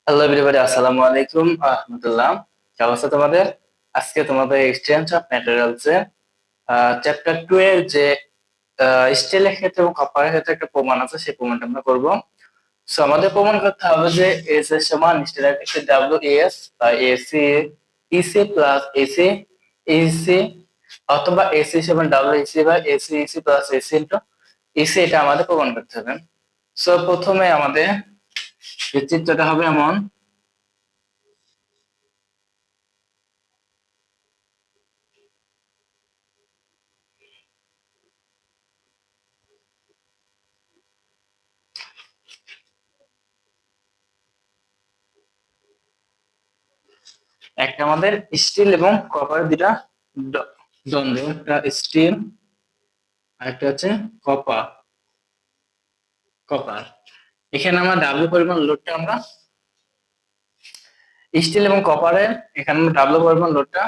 Hello everybody, আসসালামু আলাইকুম রাহমাতুল্লাহ। কেমন আছো তোমাদের? আজকে তোমাদের এক্সচেঞ্জ অফ ম্যাটেরিয়ালস এর চ্যাপ্টার 2 এর যে স্টিলের ক্ষেত্রে এবং কপারের ক্ষেত্রে একটা প্রমাণ আছে, সেই প্রমাণটা আমরা করব। সো আমাদের প্রমাণ করতে হবে যে এস এর সমান স্টিলের ক্ষেত্রে ডাব্লিউ এস বা AC EC plus AC EC, অথবা এসি সমান ডাব্লিউ এসি বা AC EC plus AC into EC, এটা আমাদের প্রমাণ করতে হবে। সো প্রথমে আমাদের এই চিত্রটা হবে এমন। একটা আমাদের স্টিল এবং কপার দুটা দ্বন্দ্ব, একটা স্টিল আর একটা হচ্ছে কপার। কপার এখানে আমরা ডাব্লিউ পরিমাণ লোডটা আমরা স্টিল এবং কপারে, এখানে আমরা ডাব্লিউ পরিমাণ লোডটা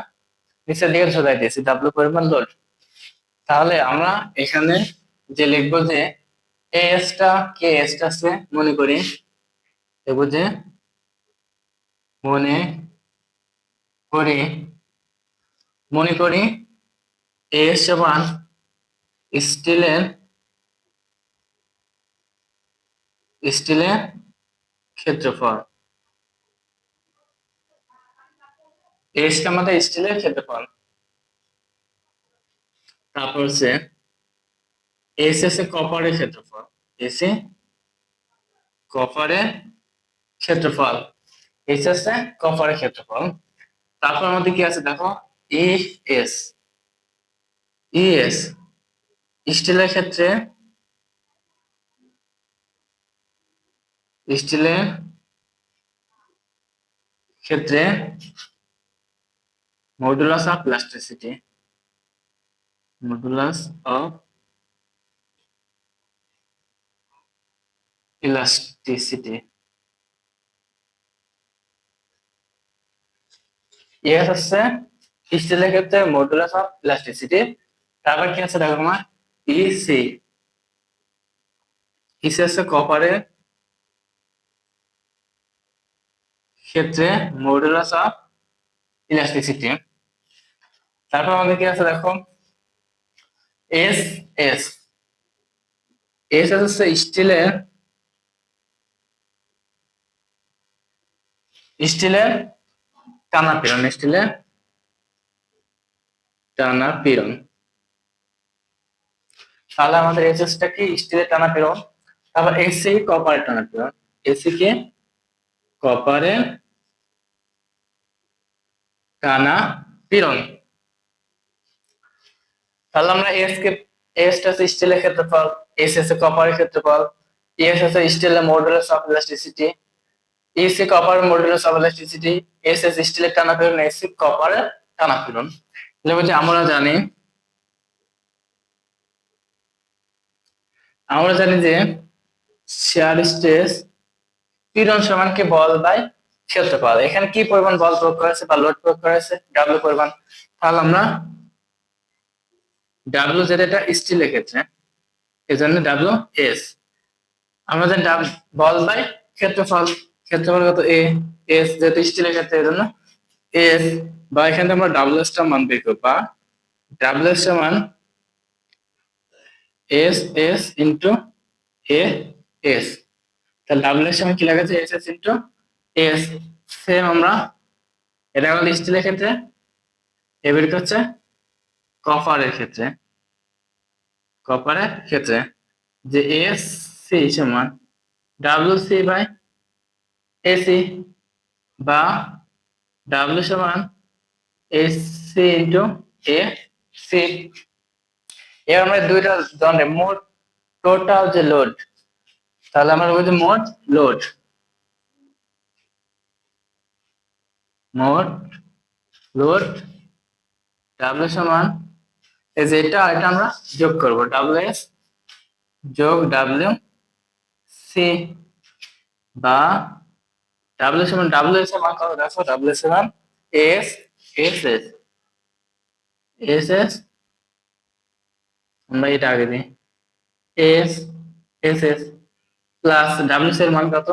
নিচের দিকে ঝোলাই দিয়েছি, ডাব্লিউ পরিমাণ লোড। তাহলে আমরা এখানে যে লিখবো যে এস টা কে এস টা আছে, মনে করি দেখবো যে মনে করি মনে করি এস সমান স্টিলের স্টিলের ক্ষেত্রফল। এসটা আমাদের স্টিলের ক্ষেত্রফল। তারপর হচ্ছে এস এস কপারের ক্ষেত্রফল। এস এ কপারের ক্ষেত্রফল। এস এস কপারের ক্ষেত্রফল। তারপর আমাদের কি আছে দেখো, ই এস। ই এস স্টিলের ক্ষেত্রে, স্টিলের ক্ষেত্রে modulus of elasticity. Modulus of elasticity. ES হচ্ছে স্টিলের ক্ষেত্রে মডুলাস অফ ইলাস্টিসিটি। তারপর কি আছে দেখো আমার, ইসি। ইসি হচ্ছে কপারের ক্ষেত্রে মডুলাস অফ ইলাস্টিসিটি। তারপর আমাদের কি আছে দেখো, এস এস। এস হচ্ছে স্টিলের স্টিলের টানা পীড়ন। স্টিলের টানা পীড়ন। তাহলে আমাদের এসএস টা কি, স্টিলের টানা পীড়ন। তারপর এসি কপারের টানা পীড়ন। এসি কে কপারের টানা পীড়ন। তাহলে আমরা এস কে, এস টা হচ্ছে স্টিলের ক্ষেত্রফল, এস হচ্ছে কপারের ক্ষেত্রফল, এস হচ্ছে স্টিলের modulus of elasticity, EC copper modulus of elasticity, S S স্টিলের টানা পীড়ন, এসি কপারের টানা পীড়ন। যেমন যে আমরা জানি যে শিয়ার স্ট্রেস পীড়ন সমান কি, বল বাই ক্ষেত্রফল। এখানে কি পরিমাণ বল প্রয়োগ করা হয়েছে বা লোড প্রয়োগ করা হয়েছে, ডাব্লিউ পরিমাণ। তাহলে আমরা ডাব্লিউ যেটা, এটা স্টিলের ক্ষেত্রে, এই জন্য ডাব্লিউ এস। আমরা জানি বল বাই ক্ষেত্রফল। ক্ষেত্রফল কত, এ। এস যেহেতু স্টিলের ক্ষেত্রে, এই জন্য এস। বা এখানে আমরা ডাব্লিউ এস টা মান বের করব, বা ডাব্লিউ এস সমান S S into A S. তাহলে ডাব্লিউ এর সমান কি লেখা আছে, S S into S. Same আমরা, এটা হলো স্টিলের ক্ষেত্রে, এবার হচ্ছে কপারের ক্ষেত্রে। কপারের ক্ষেত্রে যে এস সি সমান ডাব্লিউ সি বাই এসি, বা ডাব্লিউ সমান S C into A C. এবার আমরা দুইটা ধরনের মোট টোটাল যে লোড, তাহলে আমরা বলছি মোট লোড। মোট লোড ডাব্লিউ সমান, এই যে এটা এটা আমরা যোগ করব, ডাব্লিউ এস যোগ ডাব্লিউ সি, বা ডাব্লিউ সমান ডাব্লিউ এস এর মান কত দেখো, ডাব্লিউ সমান S S S S S, আমরা এটা আগে দিই, S S S plus W এর মান কত,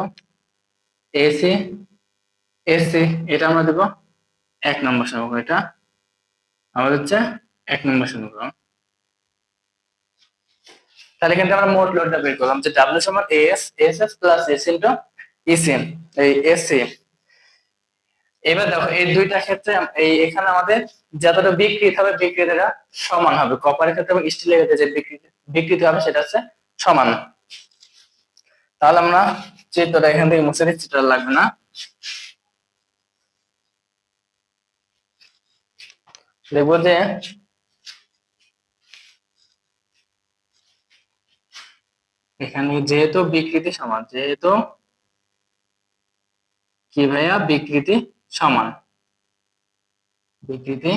এসি এসি, এটা আমরা দেব 1 নম্বর সমীকরণ। এটা আমাদের হচ্ছে 1 নম্বর সমীকরণ। তাহলে এখান থেকে আমরা মোট লোডটা বের করলাম যে ডাব্লিউ সমান S S S plus S into EC, এই এসি। এবার দেখো এই দুইটা ক্ষেত্রে এই এখানে আমাদের যতটা বিকৃতি হবে বিকৃতিটা সমান হবে, কপারের ক্ষেত্রে এবং স্টিলের ক্ষেত্রে যে বিকৃতি হবে সেটা হচ্ছে সমান। তাহলে আমরা চিত্রটা এখান থেকে মুছে দিচ্ছি, চিত্রটা লাগবে না। দেখবো যে এখানে যেহেতু বিকৃতি সমান, যেহেতু কি ভাইয়া বিকৃতি সমান, বিকৃতি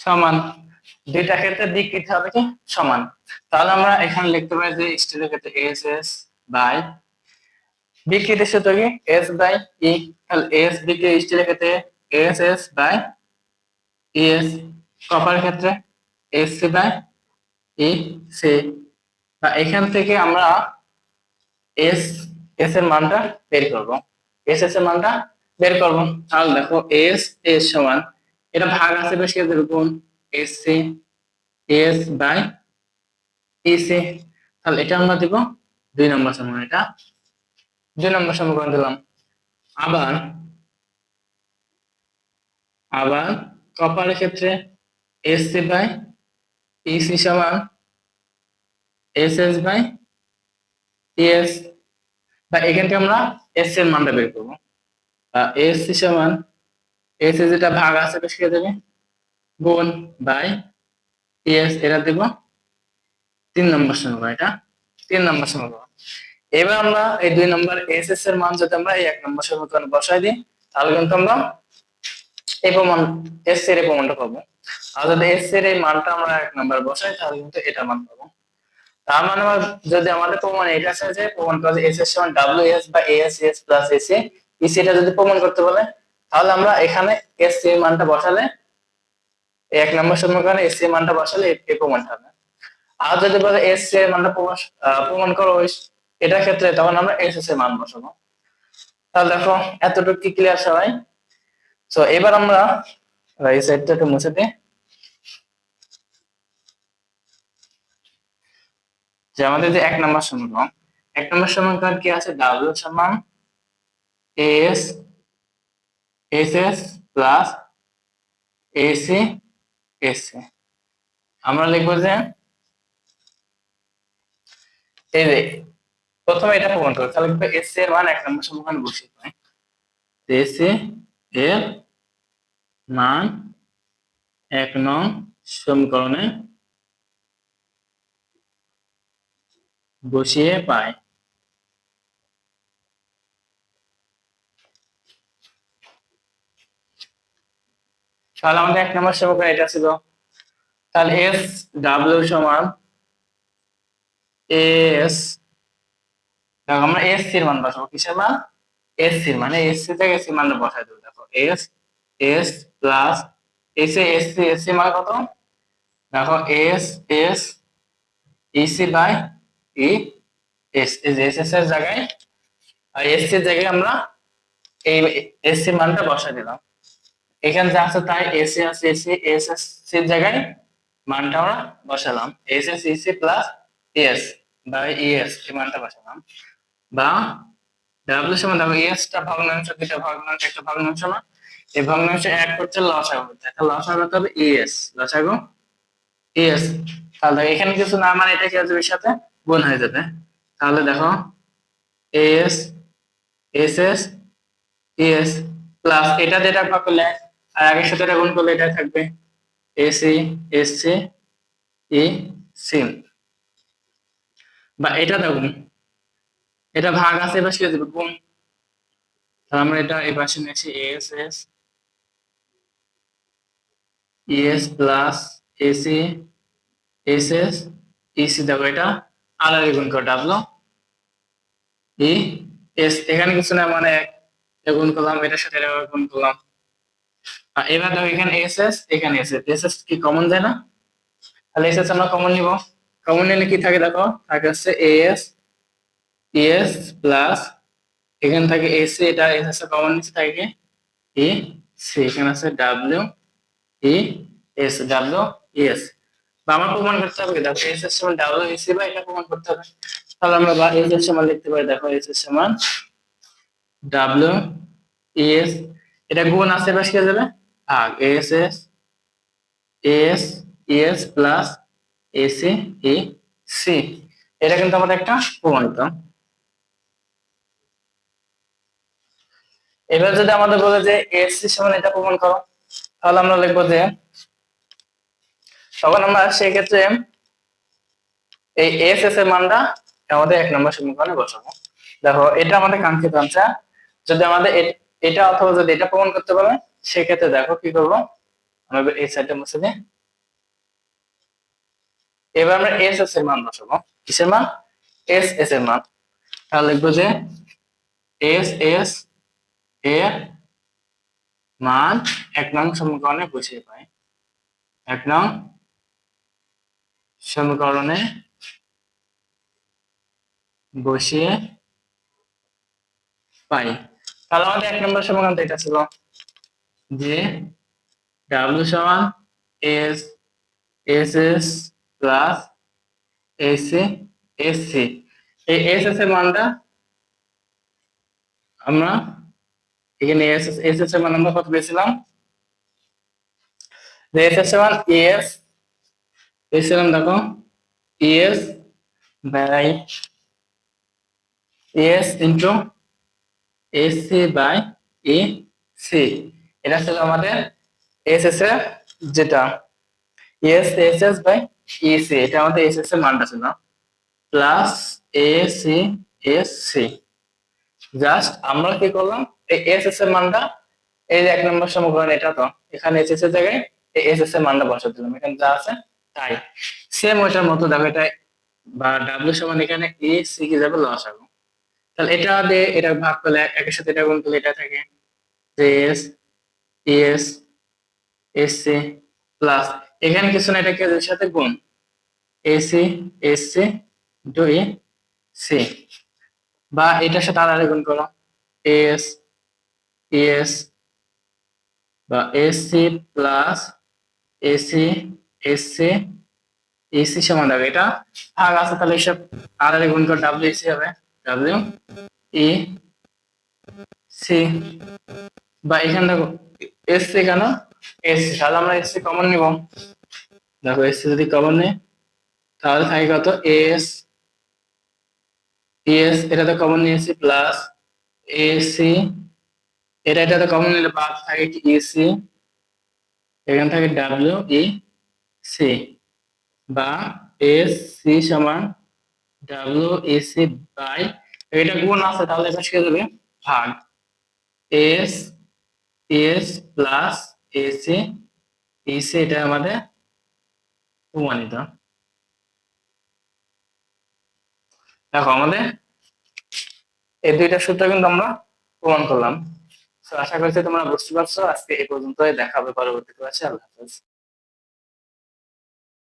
সমান, দুইটা ক্ষেত্রে বিকৃতি হবে কি সমান। তাহলে আমরা এখানে লিখতে পারি যে স্টিলের ক্ষেত্রে এস এস বাই বিকৃতির সূত্র কি এস বাই ই, তাহলে এস বিকৃতি স্টিলের ক্ষেত্রে S S by E S, copper ক্ষেত্রে S C by E C. বা এখান থেকে আমরা এস এস এর মানটা বের করব, এস এস এর মানটা বের করব। তাহলে দেখো এস এস সমান, এটা ভাগ আছে বেশি গুণ S C S by EC, তাহলে এটা আমরা দিব 2 নম্বর সমীকরণ, এটা 2 নম্বর সমীকরণ দিলাম। আবার আবার কপারের ক্ষেত্রে এস সি বাই ইসি সমান এস এস বাই ইএস, বা এখান থেকে আমরা এস এর মানটা বের করবো। এস সি সমান এস এ যেটা ভাগ আছে বেশি দেবে গুণ বাই ইএস, এটা দেব 3 নম্বর সমীকরণ, এটা 3 নম্বর সমীকরণ। এবার আমরা এই 2 নম্বর এস এস এর মান যদি আমরা এই 1 নম্বর সমীকরণে বসাই দিই তাহলে কিন্তু আমরা এই প্রমাণ এস এর এই প্রমাণটা পাবো। আর যদি এস এর এই মানটা আমরা 1 নম্বর বসাই তাহলে কিন্তু এটা মান পাবো। তার মানে যদি আমাদের প্রমাণ এটা আছে যে প্রমাণ করা এস এর সমান ডাব্লিউ এস বা S S plus AC EC, এটা যদি প্রমাণ করতে বলে তাহলে আমরা এখানে এস এর মানটা বসালে 1 নম্বর সমীকরণে এস এর মানটা বসালে এই প্রমাণটা হবে। আর যদি বলে এস এর মানটা প্রমাণ করো এটার ক্ষেত্রে, তখন আমরা এস এস এর মান বসাবো। তাহলে দেখো এতটুকু কি ক্লিয়ার সবাই? তো এবার আমরা এই সাইডটা একটু মুছে দিই, যে আমাদের যে 1 নম্বর সমীকরণ, 1 নম্বর সমীকরণ কি আছে ডাব্লিউ সমান S S S plus AC AC. আমরা লিখবো যে এই যে প্রথমে এটা প্রমাণ করতে তাহলে লিখবো এসি এর মান 1 নম্বর সমীকরণে বসিয়ে পাই, এসি এর মান 1 নং সমীকরণে বসিয়ে পাই। তাহলে আমাদের 1 নম্বর সমীকরণ এটা ছিল। তাহলে এস ডাব্লিউ সমান এস, দেখো আমরা এস সি এর মান বসাবো, কিসের মান এস সি, মানে এস সি থেকে এস সি মানটা বসাই দেবো। দেখো S S plus S S C, S C মান কত, দেখো S S EC by E S, S S এর জায়গায় আর এস সি এর জায়গায় আমরা এই এস সি মানটা বসাই দিলাম। এখানে যা আছে তাই এসি আছে, এসি এস এস সি এর জায়গায় মানটা আমরা বসালাম, S S EC plus S by ES এই মানটা বসালাম। বা ডাব্লিউ সমান দেখো এস টা ভগ্নাংশ, দুইটা ভগ্নাংশ একটা ভগ্নাংশ না, এই ভগ্নাংশ এক করতে লসাগু, তাহলে লসাগু হতে হবে ইএস, লসাগু ইএস। তাহলে এখানে কিছু না মানে এটা কি আসবে এর সাথে গুণ হয়ে যাবে। তাহলে দেখো S S S ES plus এটা যেটা ভাগ করলে আর আগের সাথে এটা গুণ করলে এটা থাকবে এসি এসসি ই সি। বা এটা দেখুন এটা ভাগ আছে এবার শিখে দেবো গুণ, তাহলে আমরা এটা এই পাশে নিয়েছি S S ES plus AC S S EC, দেখো এটা আলাদা গুণ করে ডাবলো ই এস, এখানে কিছু না মানে গুণ করলাম, এটার সাথে এটা গুণ করলাম। আর এবার দেখো এখানে এস এস এখানে এস এস, এস এস কি কমন যায় না, তাহলে এস এস আমরা কমন নিব। কমন নিলে কি থাকে দেখো থাকে হচ্ছে এস ইএস প্লাস এখান থেকে এসি, এটা এস কমন নিচে থাকে ই সি, এখানে আছে W E S, W E S. বা আমার প্রমাণ করতে হবে কি, দেখো এস এর সমান ডাব্লিউ ই সি, বা এটা প্রমাণ করতে হবে। তাহলে আমরা বা এস এর সমান লিখতে পারি, দেখো এস এর সমান ডাব্লিউ ই এস, এটা গুণ আশেপাশে হয়ে যাবে ভাগ S S S S plus AC E C. এটা কিন্তু আমাদের একটা প্রমাণিত। এবার যদি আমাদের বলে যে এস সি সমান এটা প্রমাণ করো, তাহলে আমরা লিখবো যে, তখন আমরা সেই ক্ষেত্রে এই এস এস এর মানটা আমাদের 1 নম্বর সমীকরণে বসাবো। দেখো এটা আমাদের কাঙ্ক্ষিত আনসার। যদি আমাদের এটা অথবা যদি এটা প্রমাণ করতে পারে, সেক্ষেত্রে দেখো কি করবো, আমরা এই সাইডটা মুছে দিই। এবার আমরা এস এস এর মান বসাবো। কিসের মান? এস এস এর মান। তাহলে লিখবো যে এস এস এর মান 1 নং সমীকরণে বসিয়ে পাই। 1 নং সমীকরণে বসিয়ে পাই। তাহলে আমাদের 1 নম্বর সমীকরণ তো এটা ছিল যে ডাব্লিউ সমান S S S plus AC SC. এই এস এস এর মানটা আমরা এখানে এস এস এস এর মান আমরা কত পেয়েছিলাম, যে এস এস এর মান এস পেয়েছিলাম, দেখো S by S into AC by A C. এটা ছিল আমাদের এস এস এর যেটা S S S by EC, এটা আমাদের এস এস এর মানটা ছিল, plus A C S C. Just আমরা কি করলাম, এই এস এস এর মানটা, এই যে 1 নম্বর সমীকরণ এটা, তো এখানে এস এস এর জায়গায় এই এস এস এর মানটা বসাতে দিলাম, এখানে যা আছে তাই। সেম ওইটার মতো দেখো, এটা বা ডাব্লিউ সমান এখানে এ সি কি যাবে লসাগু। তাহলে এটা দিয়ে এটা ভাগ করলে, একের সাথে এটা গুণ করলে এটা থাকে যে S S S C plus, এখানে কিছু না, এটা এর সাথে গুণ AC SC into A C, বা এটার সাথে আর গুণ করো এস এস বা SC plus AC SC AC সমান হবে, এটা ভাগ আছে, তাহলে এসব আর গুণ করে ডাব্লিউ এসি হবে, ডাব্লিউ ই সি। বা এখানে দেখো এসসি কেন এসসি, তাহলে আমরা এসসি কমন নিব। দেখো এসসি যদি কমন নেই, তাহলে থাকে কত এস এস, এটা তো কমন নিয়েছি, প্লাস এসি, এটা তো কমন নিলে বাদ থাকে কি ইসি, এখান থেকে ডাব্লিউ ই সি, বা এস সি সমান ডাব্লিউ ই সি বাই, এটা গুণ আছে তাহলে এটা শিখে যাবে ভাগ S S plus AC EC, এটা আমাদের প্রমাণিত। দেখো আমাদের এই দুইটা সূত্র কিন্তু আমরা প্রমাণ করলাম। তো আশা করছি তোমরা বুঝতে পারছো। আজকে এই পর্যন্তই, দেখা হবে পরবর্তী ক্লাসে। আল্লাহ হাফেজ।